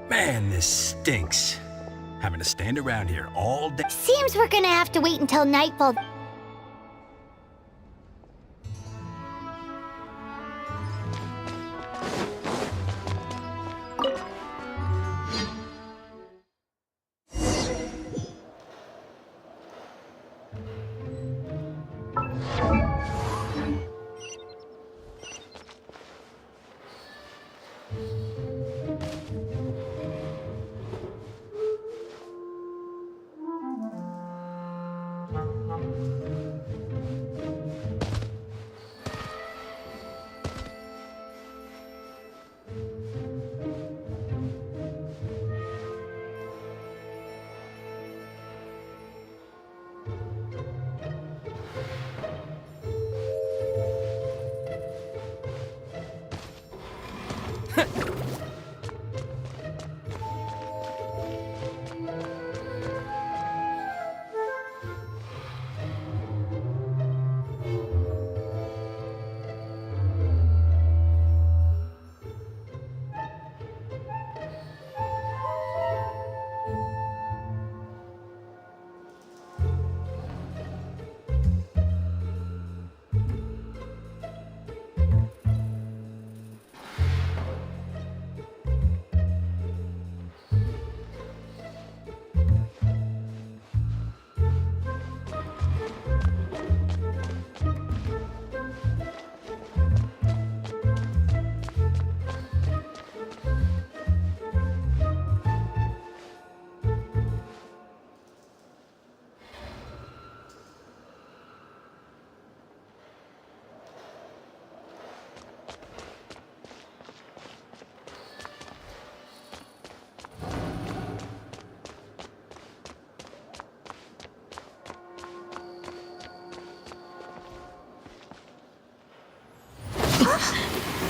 Man, this stinks. Having to stand around here all day. Seems we're gonna have to wait until nightfall.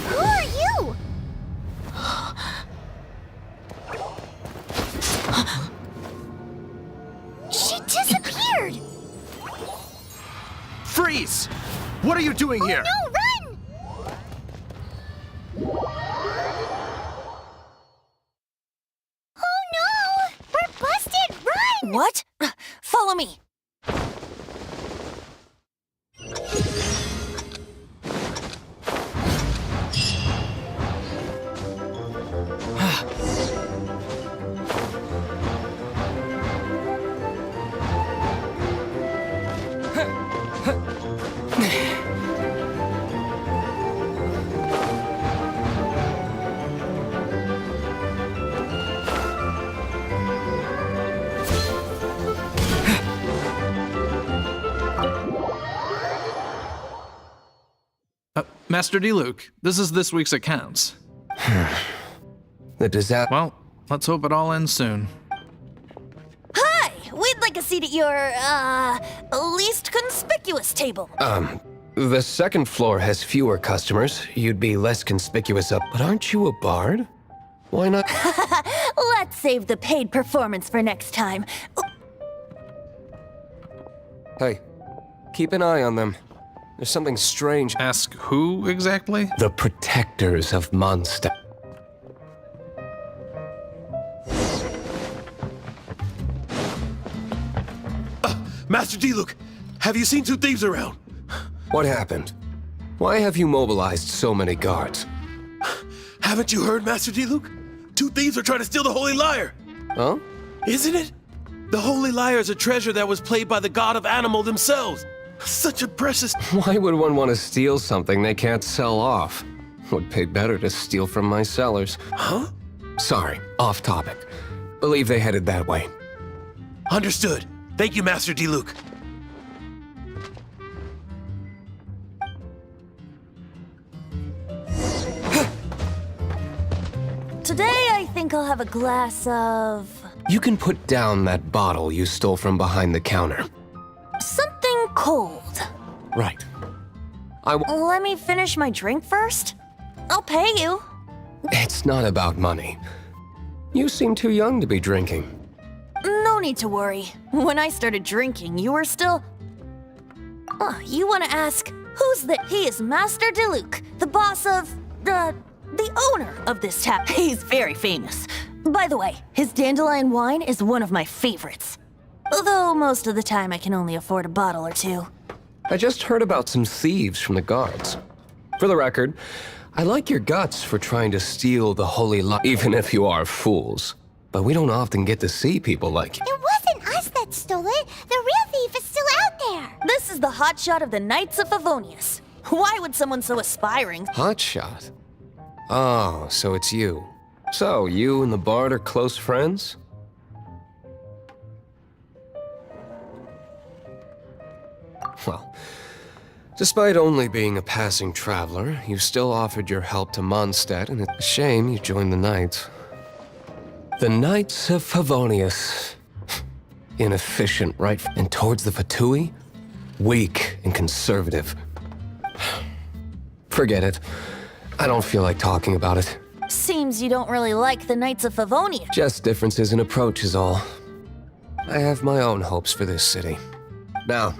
Who are you? She disappeared! Freeze! What are you doing here? No, run! Oh no! We're busted! Run! What? Follow me. Master D. Luke, this is this week's accounts. The disaster. Well, let's hope it all ends soon. Hi! We'd like a seat at your, least conspicuous table. The second floor has fewer customers. You'd be less conspicuous up. But aren't you a bard? Why not? Let's save the paid performance for next time. Hey, keep an eye on them. There's something strange. Ask who exactly? The protectors of Mondstadt. Master D-Luke, have you seen two thieves around? What happened? Why have you mobilized so many guards? Haven't you heard, Master D-Luke? Two thieves are trying to steal the Holy Lyre. Huh? Isn't it? The Holy Lyre is a treasure that was played by the god of animal themselves. Such a precious... Why would one want to steal something they can't sell off? Would pay better to steal from my sellers. Huh? Sorry, off topic. Believe they headed that way. Understood. Thank you, Master D-Luke. Today, I think I'll have a glass of... You can put down that bottle you stole from behind the counter. something cold. Right. Let me finish my drink first. I'll pay you. It's not about money. You seem too young to be drinking. No need to worry. When I started drinking, you were still... you want to ask, who's the... He is Master Diluc, the boss of... the owner of this tap. He's very famous. By the way, his dandelion wine is one of my favorites. Although most of the time I can only afford a bottle or two. I just heard about some thieves from the guards. For the record, I like your guts for trying to steal the holy light, even if you are fools. But we don't often get to see people like you. It wasn't us that stole it. The real thief is still out there. This is the hotshot of the Knights of Favonius. Why would someone so aspiring... Hotshot? Oh, so it's you. So, you and the Bard are close friends? Well, despite only being a passing traveler, you still offered your help to Mondstadt, and it's a shame you joined the Knights. The Knights of Favonius. Inefficient, right? And towards the Fatui? Weak and conservative. Forget it. I don't feel like talking about it. Seems you don't really like the Knights of Favonius. Just differences in approach is all. I have my own hopes for this city. Now,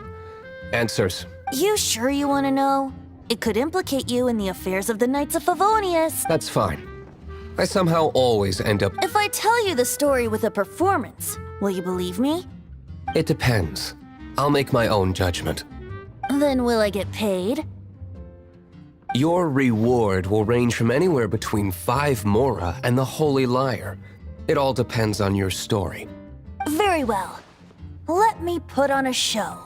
answers. You sure you want to know? It could implicate you in the affairs of the Knights of Favonius. That's fine. I somehow always end up... If I tell you the story with a performance, will you believe me? It depends. I'll make my own judgment. Then will I get paid? Your reward will range from anywhere between 5 Mora and the Holy Liar. It all depends on your story. Very well. Let me put on a show.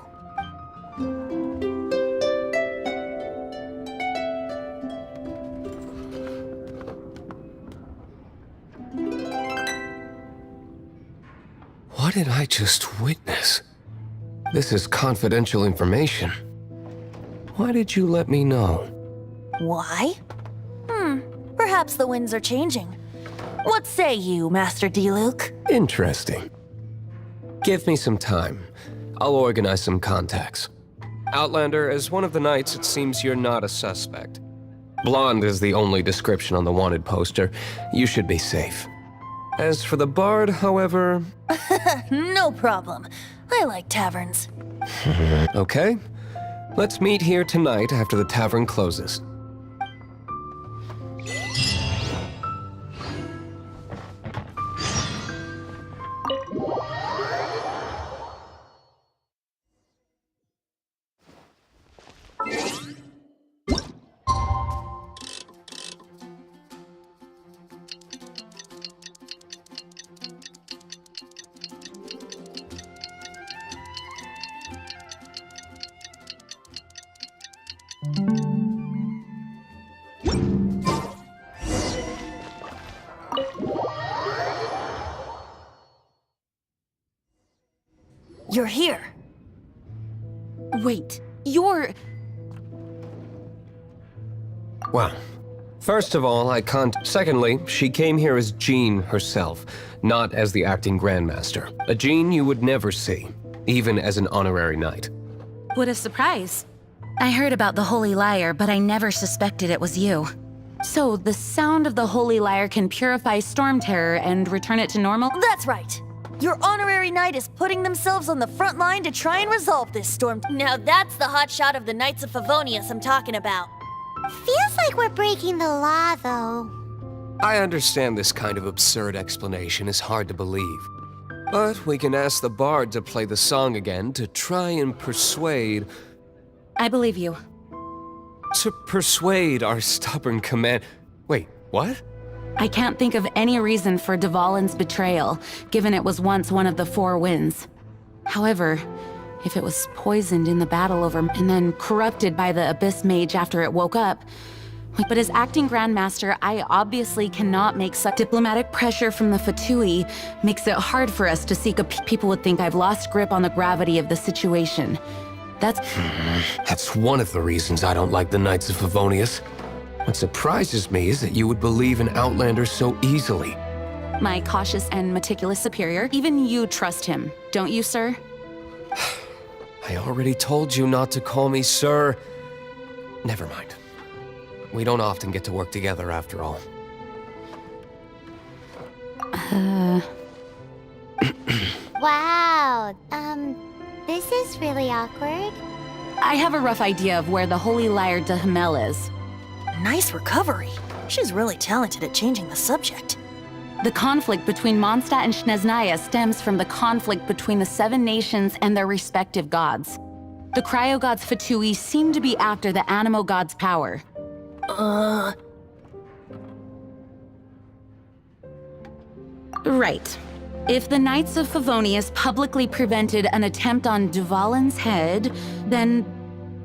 What did I just witness? This is confidential information. Why did you let me know? Why? Perhaps the winds are changing. What say you, Master Diluc? Interesting. Give me some time. I'll organize some contacts. Outlander, as one of the Knights, it seems you're not a suspect. Blonde is the only description on the wanted poster. You should be safe. As for the Bard, however... No problem. I like taverns. Okay. Let's meet here tonight after the tavern closes. You're here. Wait, you're... Well, first of all, Secondly, she came here as Jean herself, not as the acting Grandmaster. A Jean you would never see, even as an honorary knight. What a surprise. I heard about the Holy Liar, but I never suspected it was you. So, the sound of the Holy Liar can purify Storm Terror and return it to normal? That's right. Your honorary knight is putting themselves on the front line to try and resolve this storm. Now that's the hotshot of the Knights of Favonius I'm talking about. Feels like we're breaking the law, though. I understand this kind of absurd explanation is hard to believe. But we can ask the Bard to play the song again to try and persuade... I believe you. To persuade our stubborn command... Wait, what? I can't think of any reason for Dvalin's betrayal, given it was once one of the 4 winds. However, if it was poisoned in the battle over and then corrupted by the Abyss Mage after it woke up... But as acting Grandmaster, I obviously cannot make such diplomatic pressure from the Fatui makes it hard for us to seek a... People would think I've lost grip on the gravity of the situation. That's one of the reasons I don't like the Knights of Favonius. What surprises me is that you would believe in Outlander so easily. My cautious and meticulous superior. Even you trust him, don't you, sir? I already told you not to call me sir. Never mind. We don't often get to work together after all. Wow. This is really awkward. I have a rough idea of where the Holy Liar de Himmel is. Nice recovery. She's really talented at changing the subject. The conflict between Mondstadt and Snezhnaya stems from the conflict between the 7 nations and their respective gods. The cryo-gods Fatui seem to be after the Animo god's power. Right. If the Knights of Favonius publicly prevented an attempt on Dvalin's head, then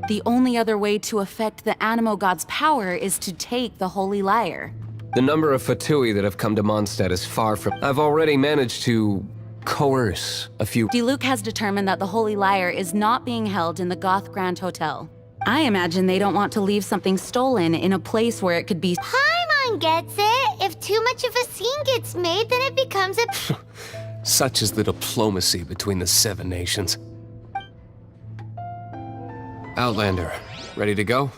the only other way to affect the Animo god's power is to take the Holy Liar. The number of Fatui that have come to Mondstadt is far from... I've already managed to coerce a few... Diluc has determined that the Holy Liar is not being held in the Goth Grand Hotel. I imagine they don't want to leave something stolen in a place where it could be... Paimon gets it. If too much of a scene gets made, then it becomes a... Such is the diplomacy between the 7 nations. Outlander, ready to go?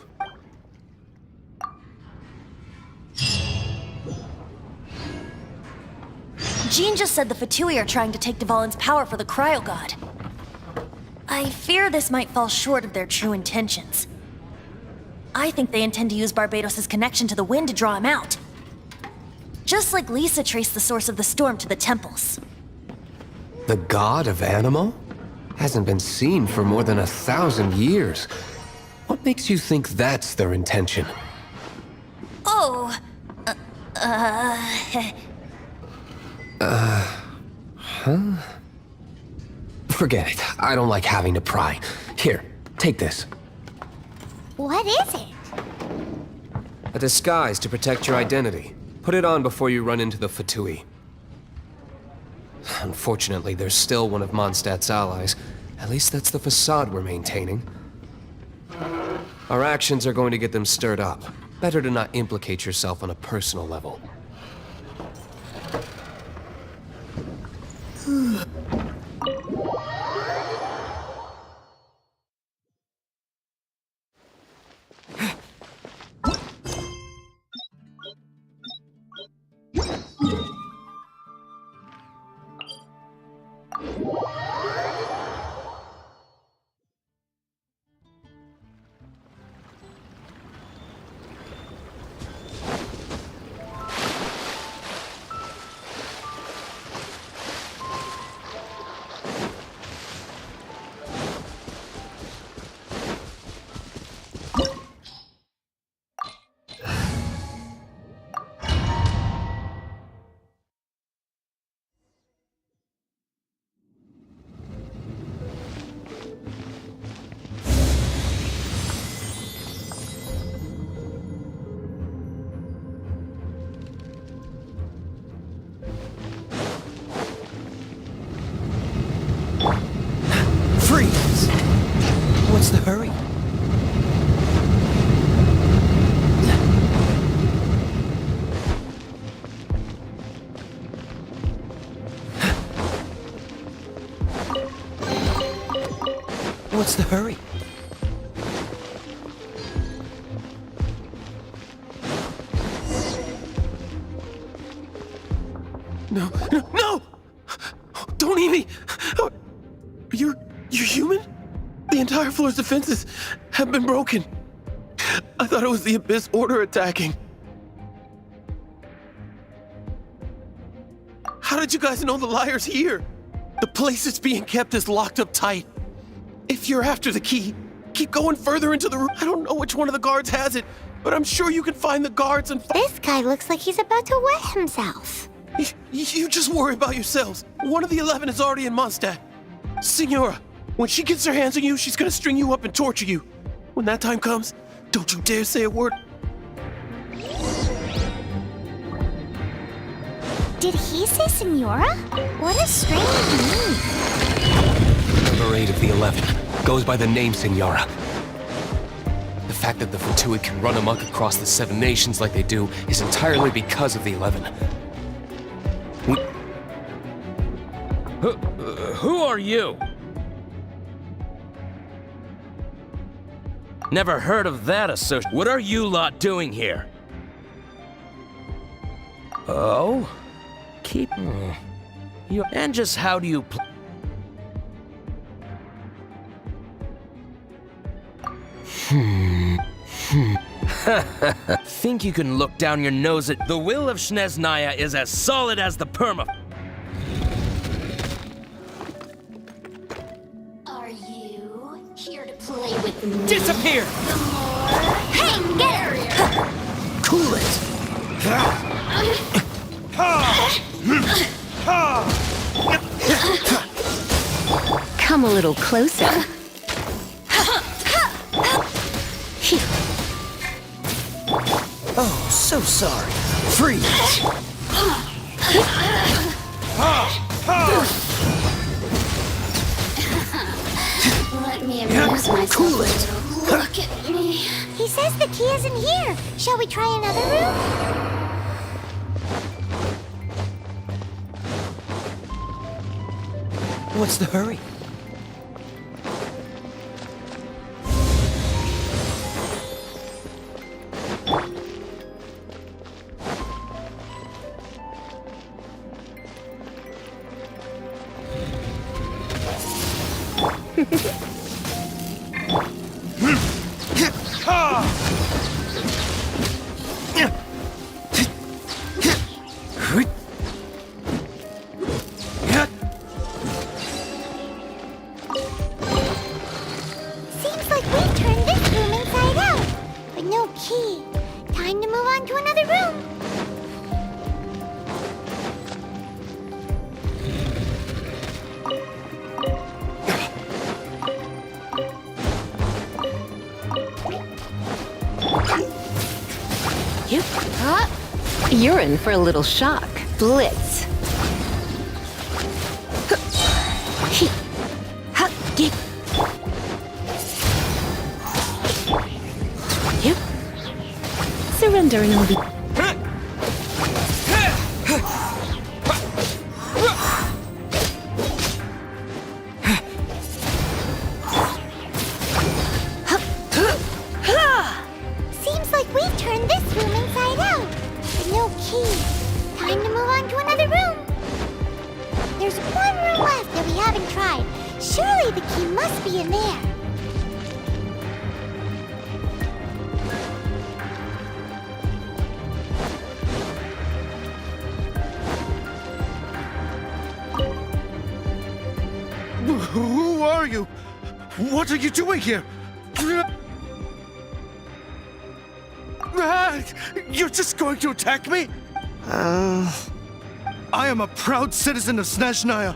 Jean just said the Fatui are trying to take Dvalin's power for the Cryo God. I fear this might fall short of their true intentions. I think they intend to use Barbados' connection to the wind to draw him out. Just like Lisa traced the source of the storm to the temples. The god of Animo? Hasn't been seen for more than 1,000 years. What makes you think that's their intention? Oh, Forget it. I don't like having to pry. Here, take this. What is it? A disguise to protect your identity. Put it on before you run into the Fatui. Unfortunately, there's still one of Mondstadt's allies. At least that's the facade we're maintaining. Our actions are going to get them stirred up. Better to not implicate yourself on a personal level. Freeze! What's the hurry? What's the hurry? No, no, no! Don't eat me! You're human? The entire floor's defenses have been broken. I thought it was the Abyss Order attacking. How did you guys know the liar's here? The place it's being kept is locked up tight. If you're after the key, keep going further into the room. I don't know which one of the guards has it, but I'm sure you can find the guards and... This guy looks like he's about to wet himself. You just worry about yourselves. One of the 11 is already in Mondstadt. Signora, when she gets her hands on you, she's gonna string you up and torture you. When that time comes, don't you dare say a word. Did he say Senora? What a strange name. Number 8 of the 11 goes by the name Signora. The fact that the Fatui can run amok across the 7 nations like they do is entirely because of the 11. Who are you? Never heard of that associate. What are you lot doing here? Oh? Keep... You... And just how do you... Think you can look down your nose at... The will of Snezhnaya is as solid as the perma... Are you here to play with me? Disappear! Hey, get her! Cool it! Come a little closer. Oh, so sorry. Freeze! Let me amuse myself a little. Look at me. He says the key isn't here. Shall we try another room? What's the hurry? Seems like we've turned this room inside out. But no key. Time to move on to another room. Yep. You're in for a little shock. Blitz. Yep. Surrender and I'll be... Seems like we've turned this room inside out. But no key. Time to move on to another room. There's one room left that we haven't tried. Surely the key must be in there. Who are you? What are you doing here? You're just going to attack me? I am a proud citizen of Snezhnaya.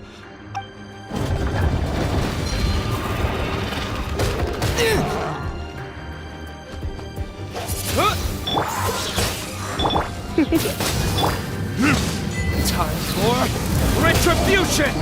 Time for retribution!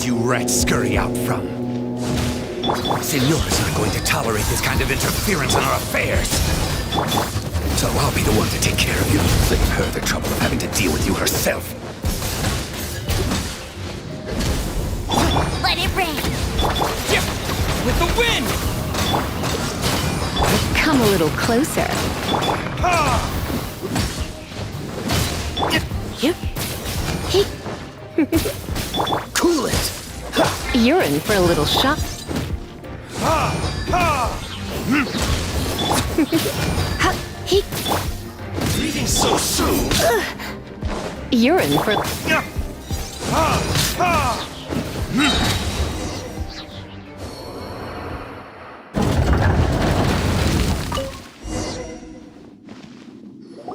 You rats scurry out from. Senor's not going to tolerate this kind of interference in our affairs. So I'll be the one to take care of you. Save her the trouble of having to deal with you herself. Let it rain. Yeah, with the wind! Come a little closer. Yep. Cool it! You're in for a little shock. Leaving so soon! You're in for...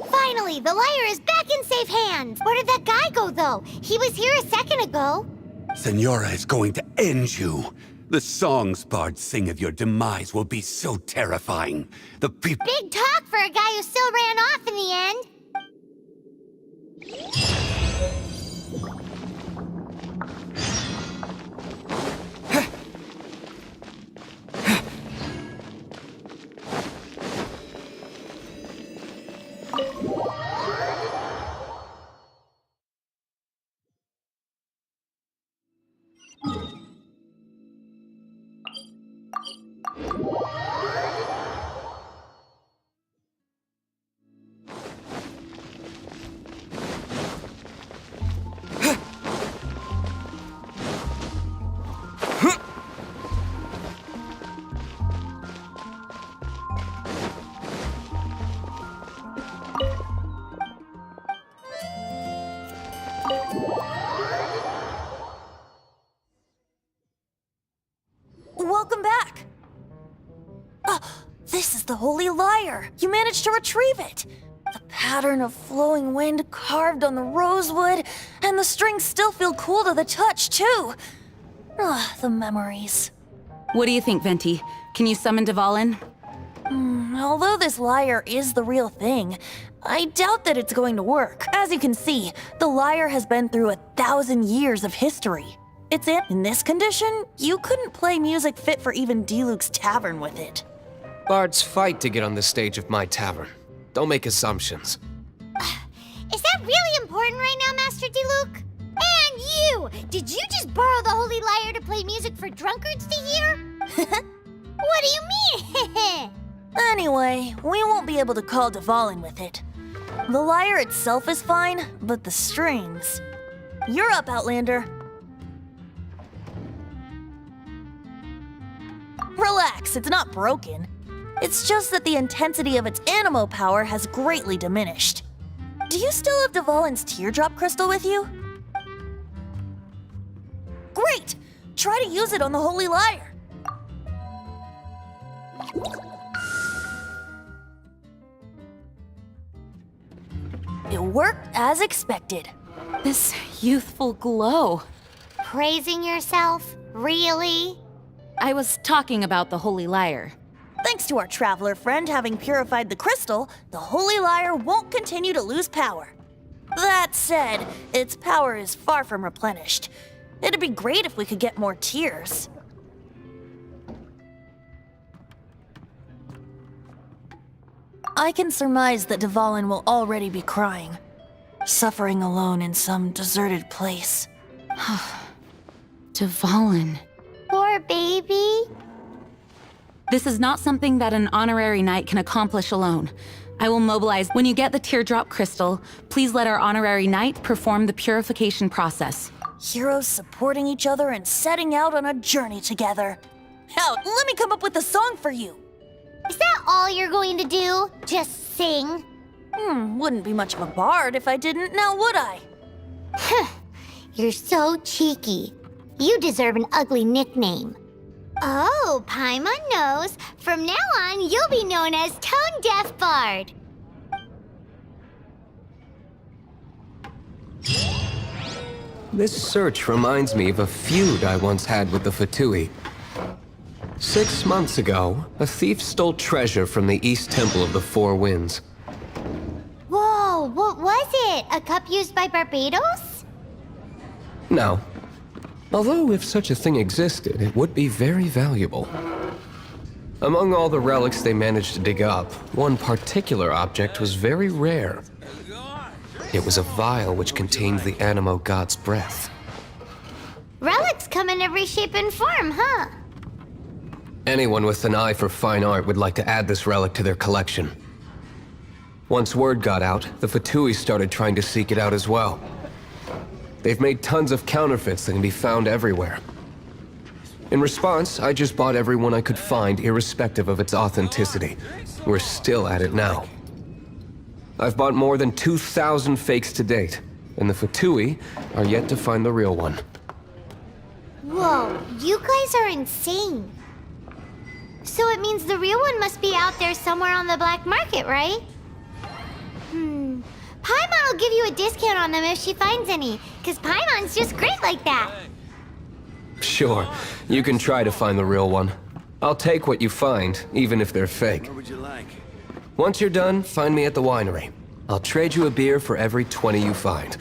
Finally, the liar is back in safe hands. Where did that guy go, though? He was here a second ago. Senora is going to end you. The songs bards sing of your demise will be so terrifying. The people... Big talk for a guy who still ran off in the end. Welcome back! This is the Holy Lyre! You managed to retrieve it! The pattern of flowing wind carved on the rosewood, and the strings still feel cool to the touch, too! The memories. What do you think, Venti? Can you summon Dvalin? Although this lyre is the real thing, I doubt that it's going to work. As you can see, the lyre has been through 1,000 years of history. It's in this condition, you couldn't play music fit for even Diluc's tavern with it. Bards fight to get on the stage of my tavern. Don't make assumptions. Is that really important right now, Master Diluc? And you! Did you just borrow the Holy Lyre to play music for drunkards to hear? What do you mean? Anyway, we won't be able to call Dvalin with it. The lyre itself is fine, but the strings... You're up, Outlander. Relax, it's not broken. It's just that the intensity of its animo power has greatly diminished. Do you still have Dvalin's teardrop crystal with you? Great! Try to use it on the Holy Lyre. It worked as expected. This youthful glow. Praising yourself? Really? I was talking about the Holy Lyre. Thanks to our traveler friend having purified the crystal, the Holy Lyre won't continue to lose power. That said, its power is far from replenished. It'd be great if we could get more tears. I can surmise that Dvalin will already be crying, suffering alone in some deserted place. Dvalin. Poor baby. This is not something that an honorary knight can accomplish alone. I will mobilize. When you get the teardrop crystal, please let our honorary knight perform the purification process. Heroes supporting each other and setting out on a journey together. Hell, let me come up with a song for you. Is that all you're going to do? Just sing? Wouldn't be much of a bard if I didn't, now would I? You're so cheeky. You deserve an ugly nickname. Oh, Paimon knows. From now on, you'll be known as Tone Deaf Bard. This search reminds me of a feud I once had with the Fatui. 6 months ago, a thief stole treasure from the East Temple of the Four Winds. Whoa, what was it? A cup used by Barbados? No. Although if such a thing existed, it would be very valuable. Among all the relics they managed to dig up, one particular object was very rare. It was a vial which contained the Animo God's breath. Relics come in every shape and form, huh? Anyone with an eye for fine art would like to add this relic to their collection. Once word got out, the Fatui started trying to seek it out as well. They've made tons of counterfeits that can be found everywhere. In response, I just bought every one I could find, irrespective of its authenticity. We're still at it now. I've bought more than 2,000 fakes to date, and the Fatui are yet to find the real one. Whoa, you guys are insane. So it means the real one must be out there somewhere on the black market, right? Paimon will give you a discount on them if she finds any, because Paimon's just great like that. Sure, you can try to find the real one. I'll take what you find, even if they're fake. What would you like? Once you're done, find me at the winery. I'll trade you a beer for every 20 you find.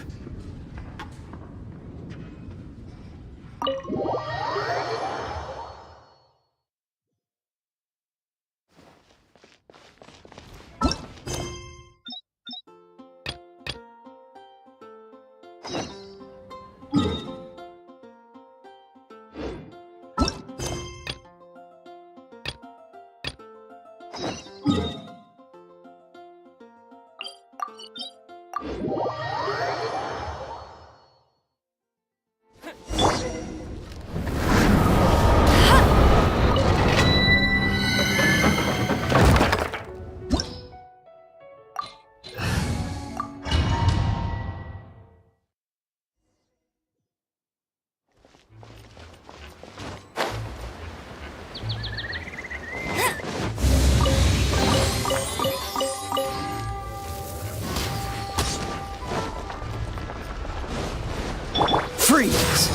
Freeze!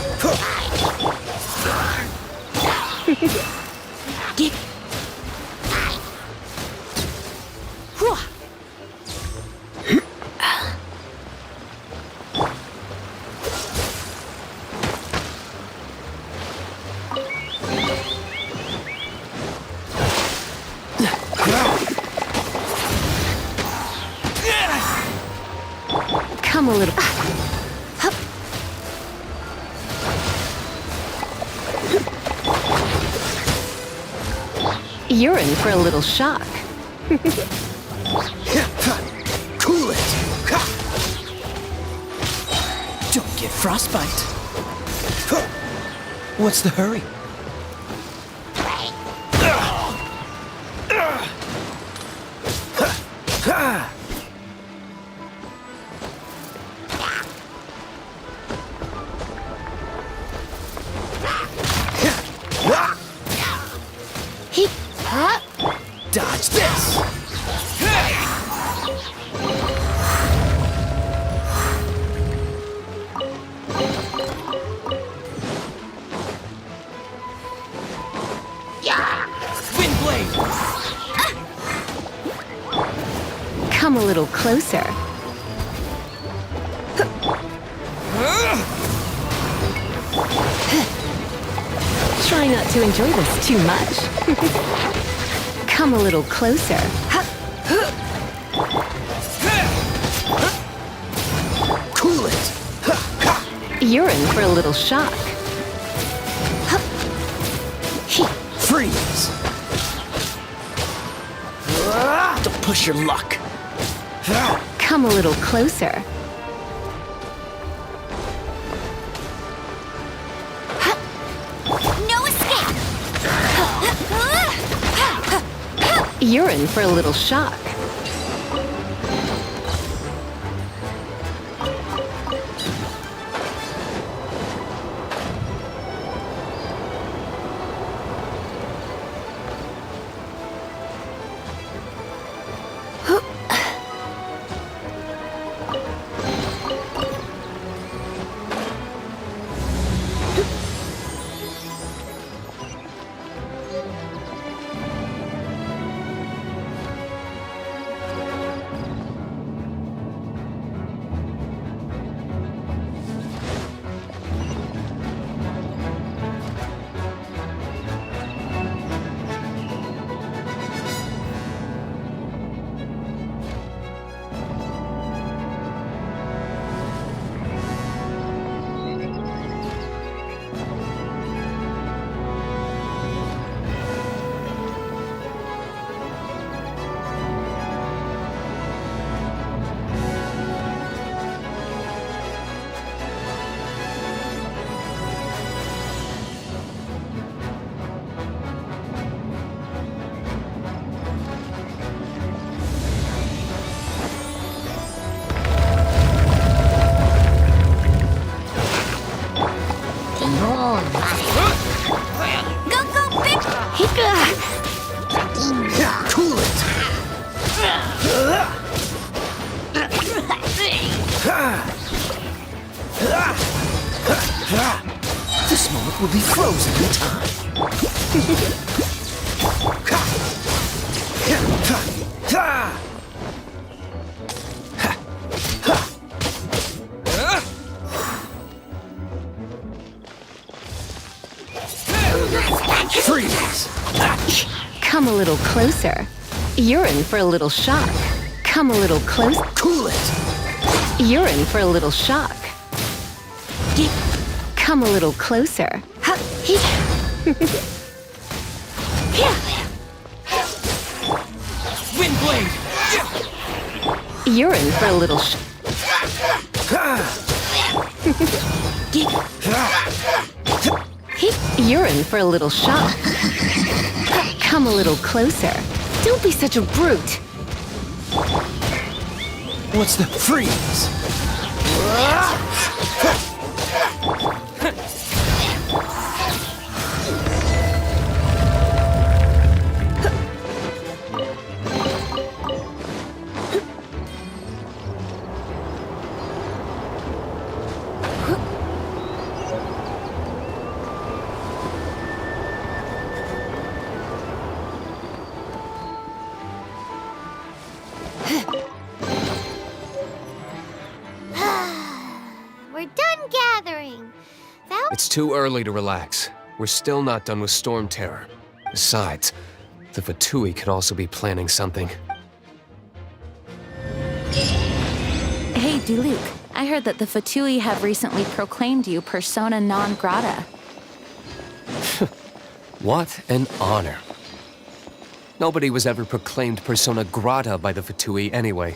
Come a little. You're in for a little shock. Cool it! Don't get frostbite. What's the hurry? Dodge this! Wind blade! Come a little closer. Try not to enjoy this too much. Come a little closer. Cool it! You're in for a little shock. Freeze! Don't push your luck. Come a little closer. No escape! You're in for a little shock. will be frozen in time. Freeze! Come a little closer. You're in for a little shock. Come a little close. Cool it! You're in for a little shock. Come a little closer. Wind blade! You're in for a little You're in for a little shock. Come a little closer. Don't be such a brute. What's the freeze? We're done gathering. That It's too early to relax. We're still not done with Storm Terror. Besides, the Fatui could also be planning something. Hey, Diluc. I heard that the Fatui have recently proclaimed you persona non grata. What an honor. Nobody was ever proclaimed persona grata by the Fatui anyway.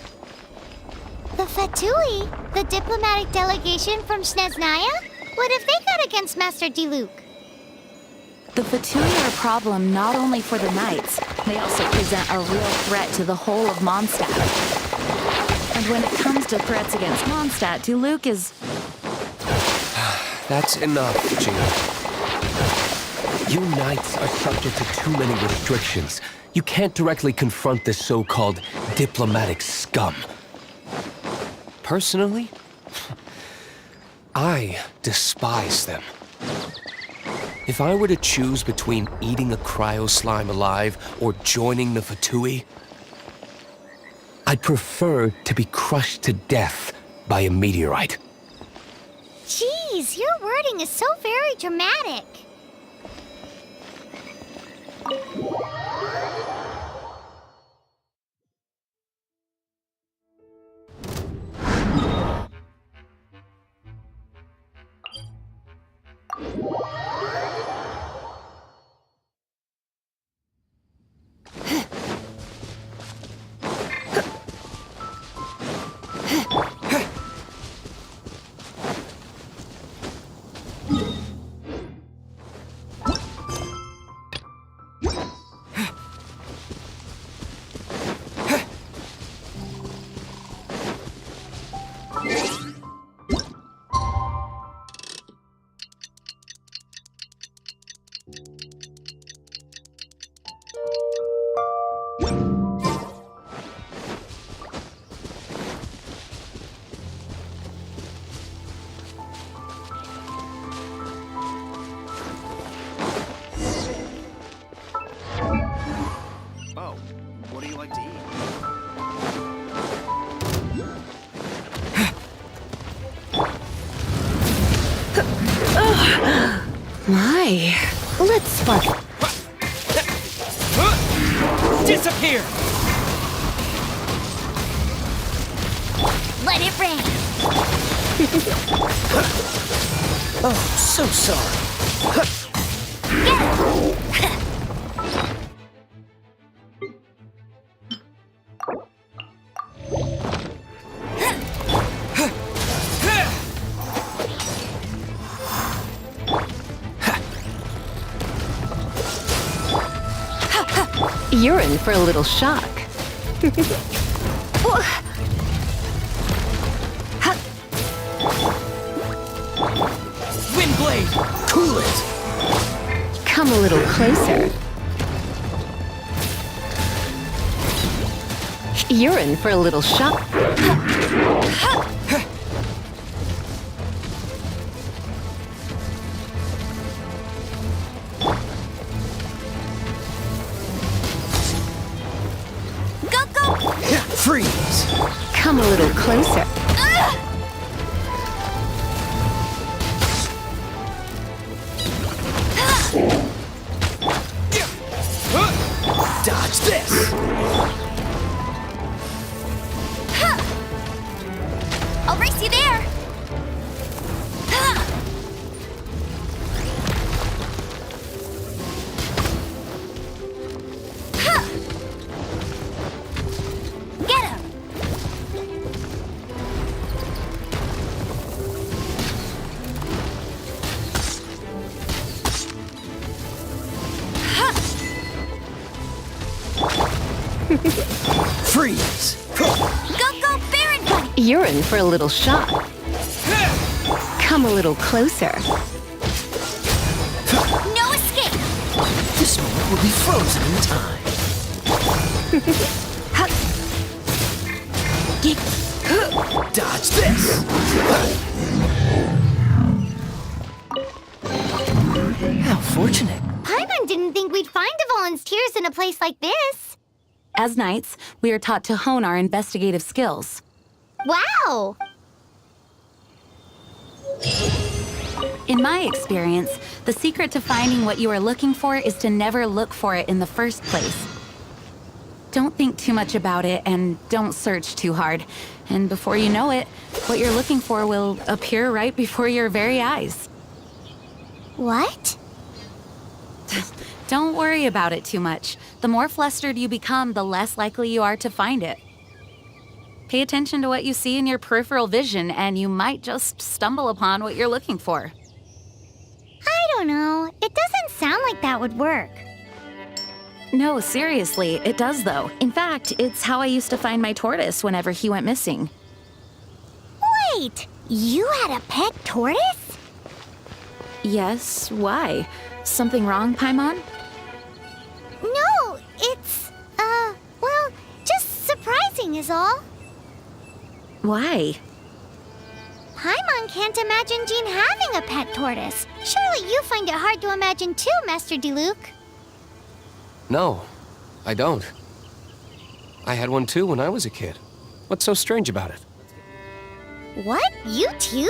The Fatui? The diplomatic delegation from Snezhnaya? What have they got against Master Diluc? The Fatui are a problem not only for the Knights, they also present a real threat to the whole of Mondstadt. And when it comes to threats against Mondstadt, Diluc is... That's enough, Gina. You Knights are subject to too many restrictions. You can't directly confront this so-called diplomatic scum. Personally, I despise them. If I were to choose between eating a cryo slime alive or joining the Fatui, I'd prefer to be crushed to death by a meteorite. Jeez, your wording is so very dramatic. Oh, what do you like to eat? My, let's spot... Disappear! Let it rain. Oh, so sorry. You're in for a little shock. Wind blade! Cool it! Come a little closer. You're in for a little shock. Freeze! Come a little closer. Dodge this! I'll race you there. Get him. Freeze! Go, go, Baron Bunny. You're in for a little shock. Come a little closer. No escape. This moment will be frozen in time. Dodge this! How fortunate. Paimon didn't think we'd find Devalin's tears in a place like this. As knights, we are taught to hone our investigative skills. Wow. In my experience, the secret to finding what you are looking for is to never look for it in the first place. Don't think too much about it and don't search too hard. And before you know it, what you're looking for will appear right before your very eyes. What? Don't worry about it too much. The more flustered you become, the less likely you are to find it. Pay attention to what you see in your peripheral vision, and you might just stumble upon what you're looking for. I don't know. It doesn't sound like that would work. No, seriously, it does though. In fact, it's how I used to find my tortoise whenever he went missing. Wait, you had a pet tortoise? Yes, why? Something wrong, Paimon? No, it's, well, just surprising is all. Why? Paimon can't imagine Jean having a pet tortoise. Surely you find it hard to imagine too, Master Diluc. No, I don't. I had one too when I was a kid. What's so strange about it? What? You too?